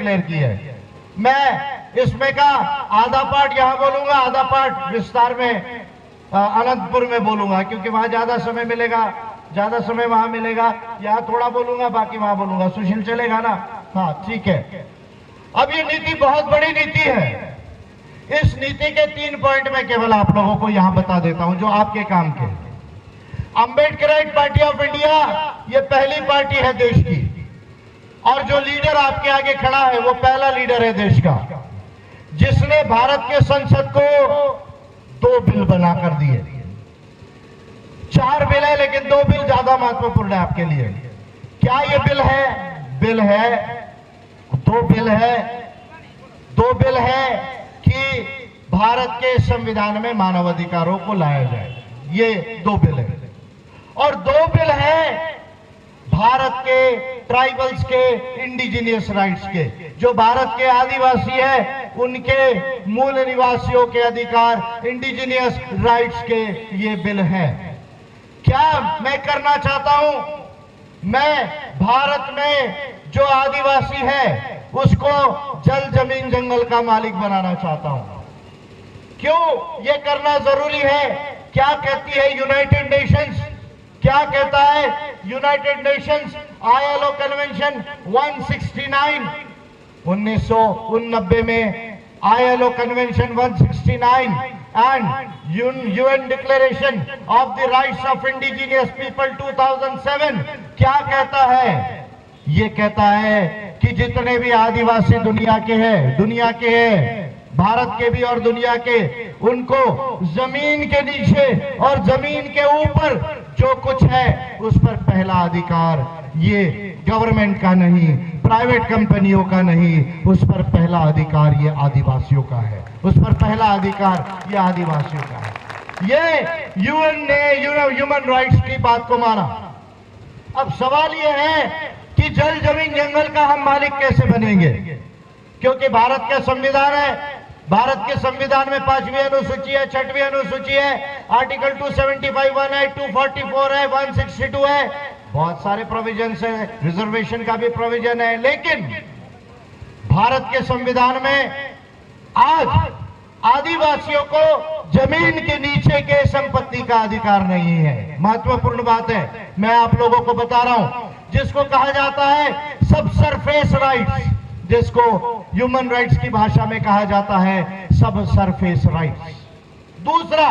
Declare की है। मैं इसमें का आधा पार्ट यहां बोलूंगा, आधा पार्ट विस्तार में अनंतपुर में बोलूंगा, क्योंकि वहां ज्यादा समय मिलेगा, ज्यादा समय वहां मिलेगा। यहां थोड़ा बोलूंगा, बाकी वहां बोलूंगा। सुशील चलेगा ना? हाँ ठीक है। अब ये नीति बहुत बड़ी नीति है। इस नीति के 3 पॉइंट मैं केवल आप लोगों को यहां बता देता हूं जो आपके काम के। अम्बेडकराइट पार्टी ऑफ इंडिया ये पहली पार्टी है देश की, और जो लीडर आपके आगे खड़ा है वो पहला लीडर है देश का, जिसने भारत के संसद को 2 बिल बनाकर दिए। 4 बिल है, लेकिन 2 बिल ज्यादा महत्वपूर्ण है आपके लिए। क्या ये बिल है? बिल है, 2 बिल है। 2 बिल है कि भारत के संविधान में मानव अधिकारों को लाया जाए, ये 2 बिल है। और 2 बिल है भारत के ट्राइबल्स के, इंडिजिनियस राइट्स के, जो भारत के आदिवासी है उनके मूल निवासियों के अधिकार, इंडिजिनियस राइट्स के ये बिल है। क्या मैं करना चाहता हूं? मैं भारत में जो आदिवासी है उसको जल जमीन जंगल का मालिक बनाना चाहता हूं। क्यों ये करना जरूरी है? क्या कहती है यूनाइटेड नेशंस? क्या कहता है यूनाइटेड नेशंस? ILO कन्वेंशन 169 1989 में ILO convention 169 and UN declaration of the rights of indigenous people 2007 क्या कहता है? ये कहता है कि जितने भी आदिवासी दुनिया के हैं, भारत के भी और दुनिया के, उनको जमीन के नीचे और जमीन के ऊपर जो कुछ है उस पर पहला अधिकार ये गवर्नमेंट का नहीं, प्राइवेट कंपनियों का नहीं, उस पर पहला अधिकार ये आदिवासियों का है। उस पर पहला अधिकार ये आदिवासियों का है। ये UN ने ह्यूमन राइट्स की बात को माना। अब सवाल ये है कि जल जमीन जंगल का हम मालिक कैसे बनेंगे? क्योंकि भारत का संविधान है, भारत के संविधान में 5वीं अनुसूची है, 6वीं अनुसूची है, आर्टिकल 275 है, 244 है, 162 है, बहुत सारे प्रोविजन है, रिजर्वेशन का भी प्रोविजन है। लेकिन भारत के संविधान में आज आदिवासियों को जमीन के नीचे के संपत्ति का अधिकार नहीं है। महत्वपूर्ण बात है, मैं आप लोगों को बता रहा हूं, जिसको कहा जाता है सब सरफेस राइट्स, जिसको ह्यूमन राइट्स की भाषा में कहा जाता है सब सरफेस राइट्स। दूसरा,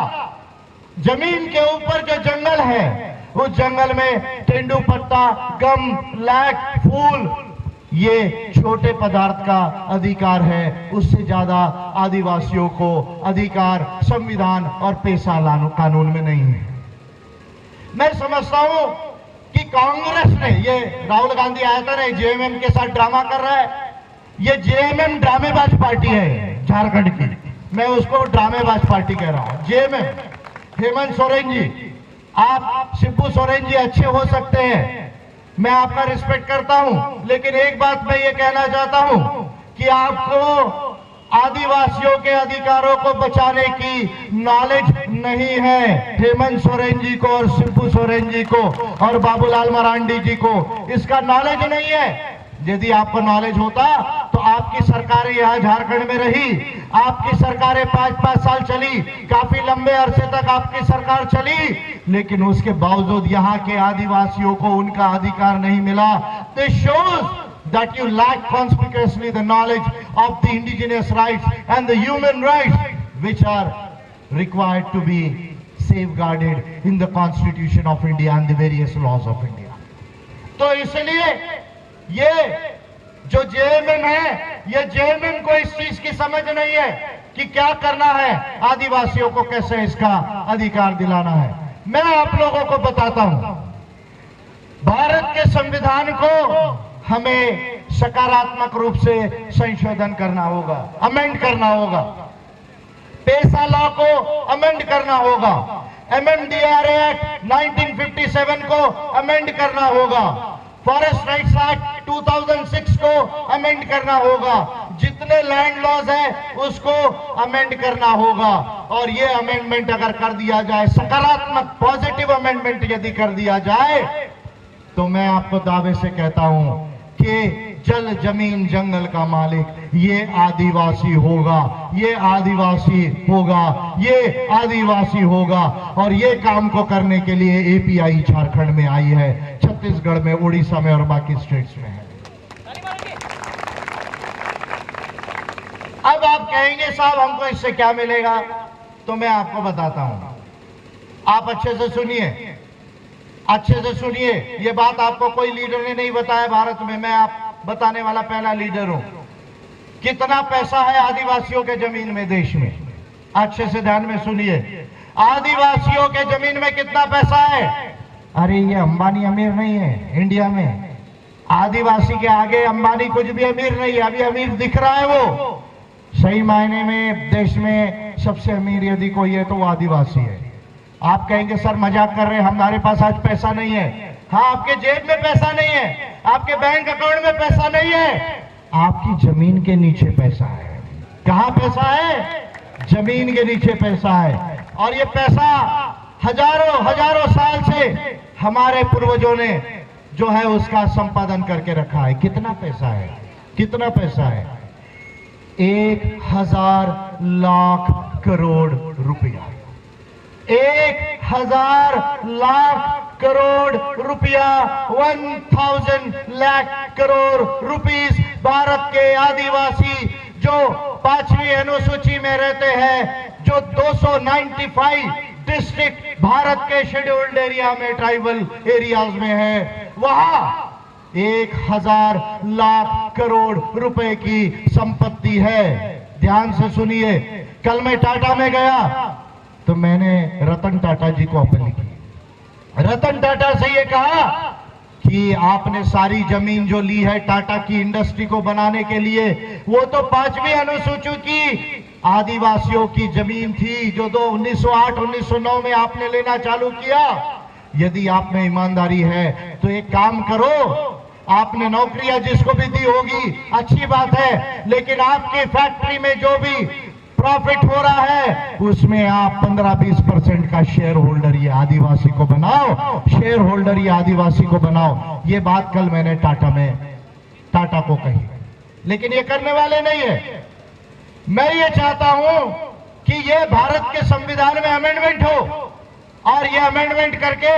जमीन के ऊपर जो जंगल है उस जंगल में तेंदुपत्ता, गम, लैक, फूल, ये छोटे पदार्थ का अधिकार है। उससे ज्यादा आदिवासियों को अधिकार संविधान और पेशा कानून में नहीं है। मैं समझता हूं कि कांग्रेस ने, ये राहुल गांधी आया था ना, JMM के साथ ड्रामा कर रहा है। ये JMM ड्रामेबाज पार्टी है झारखंड की, मैं उसको ड्रामेबाज पार्टी कह रहा हूं। JMM, हेमंत सोरेन जी, आप शिबू सोरेन जी अच्छे हो सकते हैं, मैं आपका रिस्पेक्ट करता हूं, लेकिन एक बात मैं ये कहना चाहता हूं कि आपको आदिवासियों के अधिकारों को बचाने की नॉलेज नहीं है। हेमंत सोरेन जी को और शिबू सोरेन जी को और बाबूलाल मरांडी जी को इसका नॉलेज नहीं है। यदि आपको नॉलेज होता तो आपकी सरकारें यहां झारखंड में रही, आपकी सरकारें 5-5 साल चली, काफी लंबे अरसे तक आपकी सरकार चली, लेकिन उसके बावजूद यहां के आदिवासियों को उनका अधिकार नहीं मिला। This shows that you lack conspicuously the knowledge of the indigenous rights and the human rights which are required to be safeguarded in the Constitution of India and the various laws of India. तो इसलिए ये जो JMM है, ये JMM को इस चीज की समझ नहीं है कि क्या करना है, आदिवासियों को कैसे इसका अधिकार दिलाना है। मैं आप लोगों को बताता हूं, भारत के संविधान को हमें सकारात्मक रूप से संशोधन करना होगा, अमेंड करना होगा। पेशा लॉ को अमेंड करना होगा, MMDRA एक्ट 1957 को अमेंड करना होगा, फॉरेस्ट राइट्स एक्ट 2006 को अमेंड करना होगा, जितने लैंड लॉज है उसको अमेंड करना होगा। और ये अमेंडमेंट अगर कर दिया जाए, सकारात्मक पॉजिटिव अमेंडमेंट यदि कर दिया जाए, तो मैं आपको दावे से कहता हूं कि जल जमीन जंगल का मालिक ये आदिवासी होगा, ये आदिवासी होगा, ये आदिवासी होगा। और ये काम को करने के लिए एपीआई झारखंड में आई है, छत्तीसगढ़ में, उड़ीसा में और बाकी स्टेट्स में है। अब आप कहेंगे साहब हमको इससे क्या मिलेगा, तो मैं आपको बताता हूं। आप अच्छे से सुनिए, अच्छे से सुनिए। ये बात आपको कोई लीडर ने नहीं बताया भारत में, मैं आप बताने वाला पहला लीडर हूं। कितना पैसा है आदिवासियों के जमीन में देश में, अच्छे से ध्यान में सुनिए। आदिवासियों के जमीन में कितना पैसा है? अरे ये अंबानी अमीर नहीं है इंडिया में, आदिवासी के आगे अंबानी कुछ भी अमीर नहीं है। अभी अमीर दिख रहा है वो, सही मायने में देश में सबसे अमीर यदि कोई है तो वो आदिवासी है। आप कहेंगे सर मजाक कर रहे हैं, हमारे पास आज पैसा नहीं है। हाँ, आपके जेब में पैसा नहीं है, आपके बैंक अकाउंट में पैसा नहीं है, आपकी जमीन के नीचे पैसा है। कहां पैसा है? जमीन के नीचे पैसा है। और ये पैसा हजारों हजारों साल से हमारे पूर्वजों ने जो है उसका संपादन करके रखा है। कितना पैसा है? कितना पैसा है? 1000 लाख करोड़ रुपया, 1000 लाख करोड़ रुपया, 1000 लाख करोड़ रुपीस भारत के आदिवासी जो 5वीं अनुसूची में रहते हैं, जो 295 डिस्ट्रिक्ट भारत के शेड्यूल्ड एरिया में, ट्राइबल एरियाज में है, वहां 1000 लाख करोड़ रुपए की संपत्ति है। ध्यान से सुनिए। कल मैं टाटा में गया तो मैंने रतन टाटा जी को अपील की। रतन टाटा से ये कहा कि आपने सारी जमीन जो ली है टाटा की इंडस्ट्री को बनाने के लिए, वो तो 5वीं अनुसूची की आदिवासियों की जमीन थी, जो 1908-1909 में आपने लेना चालू किया। यदि आप में ईमानदारी है तो एक काम करो, आपने नौकरियां जिसको भी दी होगी अच्छी बात है, लेकिन आपकी फैक्ट्री में जो भी प्रॉफिट हो रहा है उसमें आप 15-20% का शेयर होल्डर ये आदिवासी को बनाओ, शेयर होल्डर ये आदिवासी को बनाओ। ये बात कल मैंने टाटा को कही, लेकिन ये करने वाले नहीं है। मैं ये चाहता हूं कि ये भारत के संविधान में अमेंडमेंट हो और ये अमेंडमेंट करके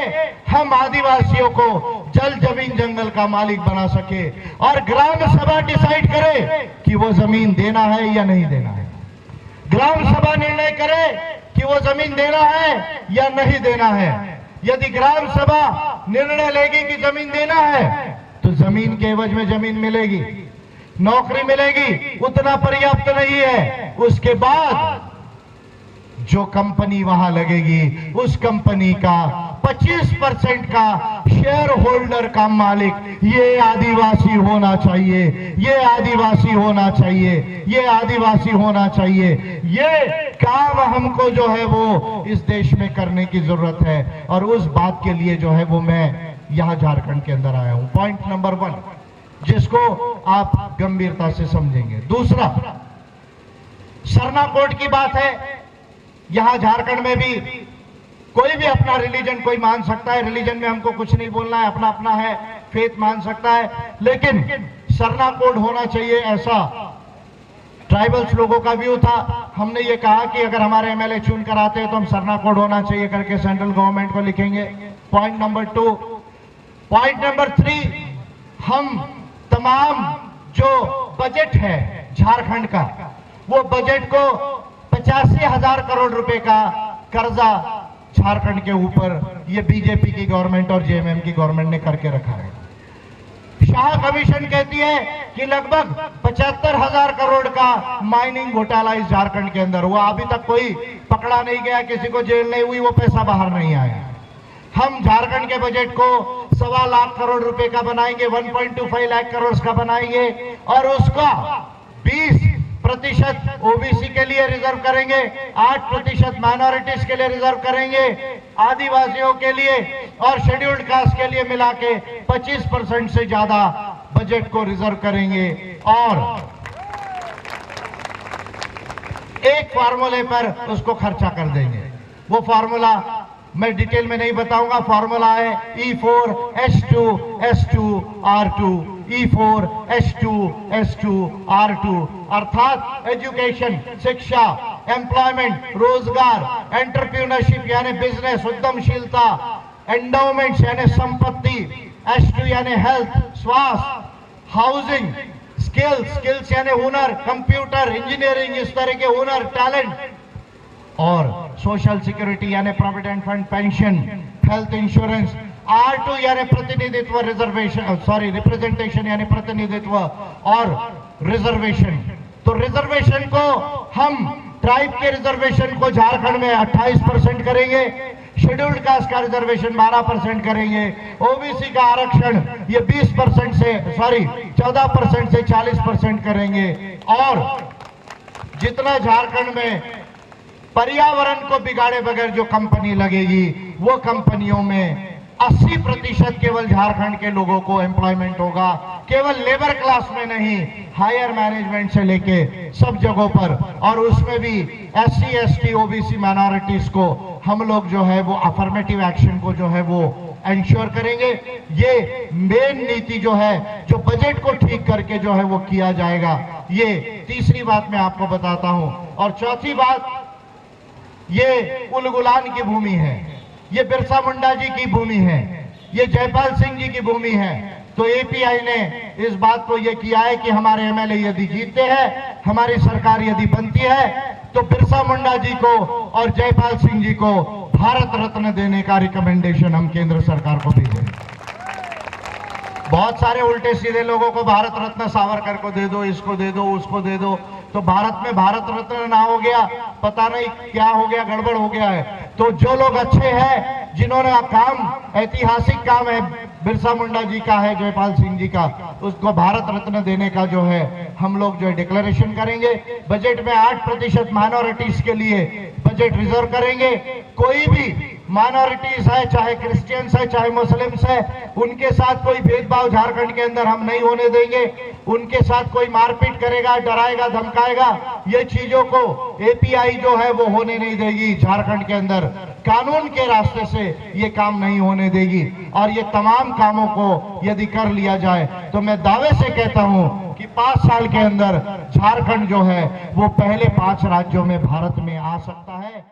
हम आदिवासियों को जल जमीन जंगल का मालिक बना सके और ग्राम सभा डिसाइड करे कि वो जमीन देना है या नहीं देना है। ग्राम सभा निर्णय करे कि वो जमीन देना है या नहीं देना है। यदि ग्राम सभा निर्णय लेगी कि जमीन देना है तो जमीन के एवज में जमीन मिलेगी, नौकरी मिलेगी, उतना पर्याप्त नहीं है। उसके बाद जो कंपनी वहां लगेगी उस कंपनी का 25% का शेयर होल्डर का मालिक ये आदिवासी होना चाहिए, ये आदिवासी होना चाहिए, ये आदिवासी होना चाहिए। ये काम हमको जो है वो इस देश में करने की जरूरत है और उस बात के लिए जो है वो मैं यहां झारखंड के अंदर आया हूं। पॉइंट नंबर 1 जिसको आप गंभीरता से समझेंगे। दूसरा, सरना कोड की बात है। यहां झारखंड में भी कोई भी अपना रिलीजन कोई मान सकता है, रिलीजन में हमको कुछ नहीं बोलना है, अपना अपना है, फेथ मान सकता है, लेकिन सरना कोड होना चाहिए, ऐसा ट्राइबल्स लोगों का व्यू था। हमने ये कहा कि अगर हमारे एमएलए चुन कर आते हैं तो हम सरना कोड होना चाहिए करके सेंट्रल गवर्नमेंट को लिखेंगे। Point number 2। पॉइंट नंबर 3, हम तमाम जो बजट है झारखंड का, वो बजट को 85,000 करोड़ रुपए का कर्जा झारखंड के ऊपर ये बीजेपी की गवर्नमेंट और जेएमएम की गवर्नमेंट ने करके रखा है। शाह कमीशन कहती है कि लगभग 75,000 करोड़ का माइनिंग घोटाला इस झारखंड के अंदर हुआ। अभी तक कोई पकड़ा नहीं गया, किसी को जेल नहीं हुई, वो पैसा बाहर नहीं आया। हम झारखंड के बजट को 1.25 लाख करोड़ रुपए का बनाएंगे, 1.25 लाख करोड़ का बनाएंगे और उसका 20% ओबीसी के लिए रिजर्व करेंगे, 8% माइनॉरिटीज के लिए रिजर्व करेंगे, आदिवासियों के लिए और शेड्यूल्ड कास्ट के लिए मिला के 25% से ज्यादा बजट को रिजर्व करेंगे और एक फार्मूले पर उसको खर्चा कर देंगे। वो फार्मूला मैं डिटेल में नहीं बताऊंगा, फॉर्मूला है E4H2S2R2, E4H2S2R2, अर्थात एजुकेशन, शिक्षा, एम्प्लॉयमेंट, रोजगार, एंटरप्रेन्योरशिप यानी बिजनेस, उद्यमशीलता, एंडोमेंट्स यानी संपत्ति, H2 यानी हेल्थ, स्वास्थ्य, हाउसिंग, स्किल्स यानी हुनर, कंप्यूटर, इंजीनियरिंग, इस तरह के हुनर, टैलेंट, और सोशल सिक्योरिटी यानी provident fund, pension, health insurance, R2 यानी प्रतिनिधित्व, रिप्रेजेंटेशन यानी प्रतिनिधित्व और रिजर्वेशन। तो रिजर्वेशन को हम ट्राइब के रिजर्वेशन को झारखंड में 28% करेंगे, शेड्यूल्ड कास्ट का रिजर्वेशन 12% करेंगे, ओबीसी का आरक्षण ये 14% से 40% करेंगे, और जितना झारखंड में पर्यावरण को बिगाड़े बगैर जो कंपनी लगेगी वो कंपनियों में 80% केवल झारखंड के लोगों को एम्प्लॉयमेंट होगा, केवल लेबर क्लास में नहीं, हायर मैनेजमेंट से लेके सब जगहों पर, और उसमें भी SC ST OBC माइनॉरिटीज को हम लोग जो है वो अफर्मेटिव एक्शन को जो है वो इंश्योर करेंगे। ये मेन नीति जो है, जो बजट को ठीक करके जो है वो किया जाएगा। ये तीसरी बात मैं आपको बताता हूं। और चौथी बात, ये उलगुलान की भूमि है, ये बिरसा मुंडा जी की भूमि है, ये जयपाल सिंह जी की भूमि है। तो API ने इस बात को ये किया है कि हमारे MLA यदि जीतते हैं, हमारी सरकार यदि बनती है, तो बिरसा मुंडा जी को और जयपाल सिंह जी को भारत रत्न देने का रिकमेंडेशन हम केंद्र सरकार को भेजेंगे। बहुत सारे उल्टे सीधे लोगों को भारत रत्न सावरकर को दे दो, इसको दे दो, उसको दे दो, तो भारत में भारत रत्न ना हो गया, पता नहीं क्या हो गया, गड़बड़ हो गया है। तो जो लोग अच्छे हैं, जिन्होंने काम, ऐतिहासिक काम है, बिरसा मुंडा जी का है, जयपाल सिंह जी का, उसको भारत रत्न देने का जो है हम लोग जो है डिक्लेरेशन करेंगे। बजट में 8% माइनॉरिटीज के लिए बजट रिजर्व करेंगे। कोई भी माइनॉरिटीज है, चाहे क्रिश्चियंस है, चाहे मुस्लिम्स है, उनके साथ कोई भेदभाव झारखंड के अंदर हम नहीं होने देंगे। उनके साथ कोई मारपीट करेगा, डराएगा, धमकाएगा, ये चीजों को API जो है वो होने नहीं देगी। झारखंड के अंदर कानून के रास्ते से ये काम नहीं होने देगी, और ये तमाम कामों को यदि कर लिया जाए तो मैं दावे से कहता हूं कि 5 साल के अंदर झारखंड जो है वो पहले 5 राज्यों में भारत में आ सकता है।